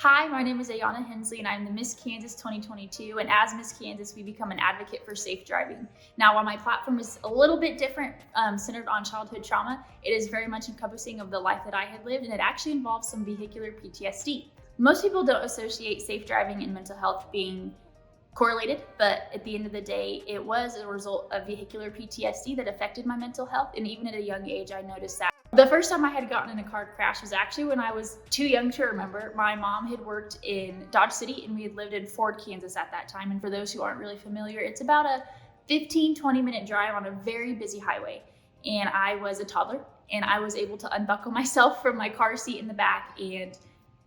Hi, my name is Ayanna Hensley and I'm the Miss Kansas 2022, and as Miss Kansas we become an advocate for safe driving. Now while my platform is a little bit different, centered on childhood trauma, it is very much encompassing of the life that I had lived, and it actually involves some vehicular PTSD. Most people don't associate safe driving and mental health being correlated, but at the end of the day, it was a result of vehicular PTSD that affected my mental health, and even at a young age I noticed that. The first time I had gotten in a car crash was actually when I was too young to remember. My mom had worked in Dodge City and we had lived in Ford, Kansas at that time. And for those who aren't really familiar, it's about a 15-20 minute drive on a very busy highway. And I was a toddler and I was able to unbuckle myself from my car seat in the back, and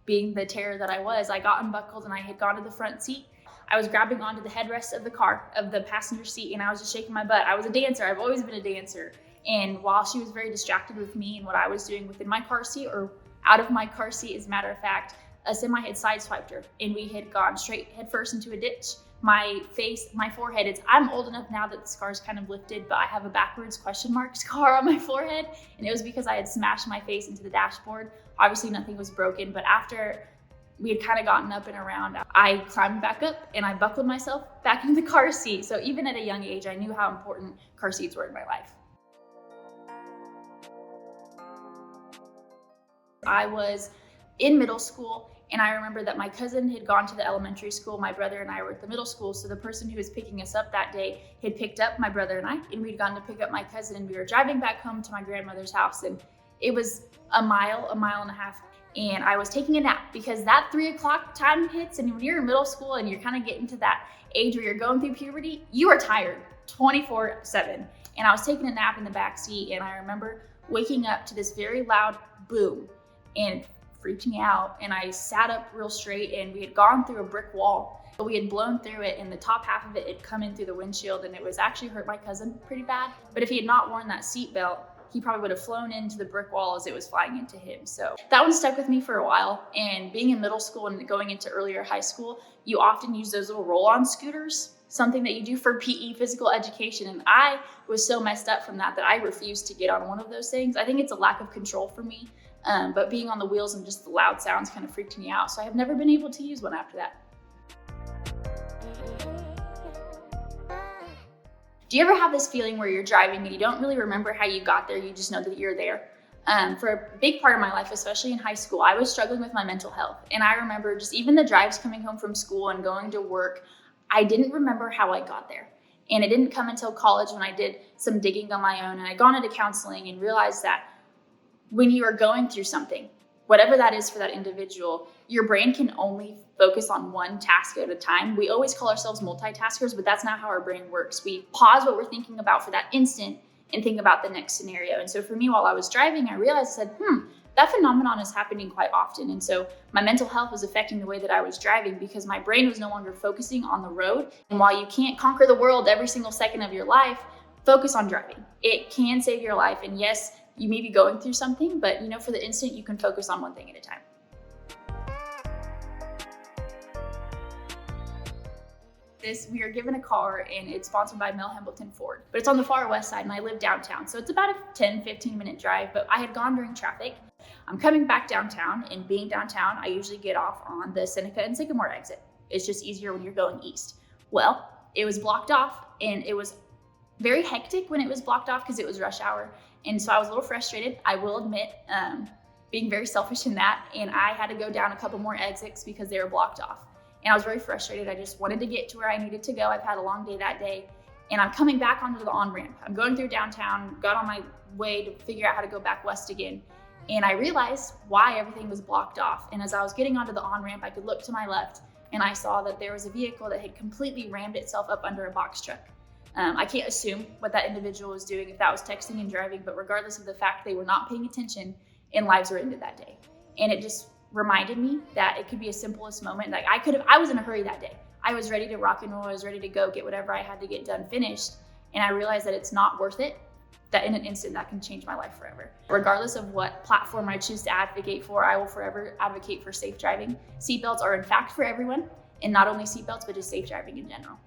being the terror that I was, I got unbuckled and I had gone to the front seat. I was grabbing onto the headrest of the car, of the passenger seat, and I was just shaking my butt. I was a dancer. I've always been a dancer. And while she was very distracted with me and what I was doing within my car seat or out of my car seat, as a matter of fact, a semi had sideswiped her and we had gone straight headfirst into a ditch. My face, my forehead, I'm old enough now that the scar's kind of lifted, but I have a backwards question mark scar on my forehead. And it was because I had smashed my face into the dashboard. Obviously nothing was broken, but after we had kind of gotten up and around, I climbed back up and I buckled myself back into the car seat. So even at a young age, I knew how important car seats were in my life. I was in middle school, and I remember that my cousin had gone to the elementary school. My brother and I were at the middle school. So the person who was picking us up that day had picked up my brother and I, and we'd gone to pick up my cousin, and we were driving back home to my grandmother's house. And it was a mile and a half. And I was taking a nap because that 3 o'clock time hits. And when you're in middle school and you're kind of getting to that age where you're going through puberty, you are tired 24/7. And I was taking a nap in the back seat, and I remember waking up to this very loud boom and freaked me out. And I sat up real straight, and we had gone through a brick wall. We had blown through it, and the top half of it had come in through the windshield, and it was actually hurt my cousin pretty bad. But if he had not worn that seatbelt, he probably would have flown into the brick wall as it was flying into him. So that one stuck with me for a while. And being in middle school and going into earlier high school, you often use those little roll-on scooters, something that you do for PE, physical education. And I was so messed up from that I refused to get on one of those things. I think it's a lack of control for me. But being on the wheels and just the loud sounds kind of freaked me out. So I have never been able to use one after that. Do you ever have this feeling where you're driving and you don't really remember how you got there, you just know that you're there? For a big part of my life, especially in high school, I was struggling with my mental health. And I remember just even the drives coming home from school and going to work, I didn't remember how I got there. And it didn't come until college when I did some digging on my own, and I'd gone into counseling and realized that when you are going through something, whatever that is for that individual, your brain can only focus on one task at a time. We always call ourselves multitaskers, but that's not how our brain works. We pause what we're thinking about for that instant and think about the next scenario. And so for me, while I was driving, I realized, I said, that phenomenon is happening quite often. And so my mental health was affecting the way that I was driving because my brain was no longer focusing on the road. And while you can't conquer the world every single second of your life, focus on driving. It can save your life. And yes, you may be going through something, but for the instant, you can focus on one thing at a time. We are given a car, and it's sponsored by Mel Hambleton Ford, but it's on the far west side, and I live downtown. So it's about a 10-15 minute drive, but I had gone during traffic. I'm coming back downtown, and being downtown, I usually get off on the Seneca and Sycamore exit. It's just easier when you're going east. Well, it was blocked off, and it was very hectic when it was blocked off because it was rush hour. And so I was a little frustrated, I will admit, being very selfish in that. And I had to go down a couple more exits because they were blocked off. And I was very frustrated. I just wanted to get to where I needed to go. I've had a long day that day. And I'm coming back onto the on-ramp. I'm going through downtown, got on my way to figure out how to go back west again. And I realized why everything was blocked off. And as I was getting onto the on-ramp, I could look to my left and I saw that there was a vehicle that had completely rammed itself up under a box truck. I can't assume what that individual was doing, if that was texting and driving, but regardless of the fact, they were not paying attention and lives were ended that day. And it just reminded me that it could be a simplest moment. Like I was in a hurry that day. I was ready to rock and roll. I was ready to go get whatever I had to get done finished. And I realized that it's not worth it, that in an instant that can change my life forever. Regardless of what platform I choose to advocate for, I will forever advocate for safe driving. Seatbelts are in fact for everyone, and not only seatbelts, but just safe driving in general.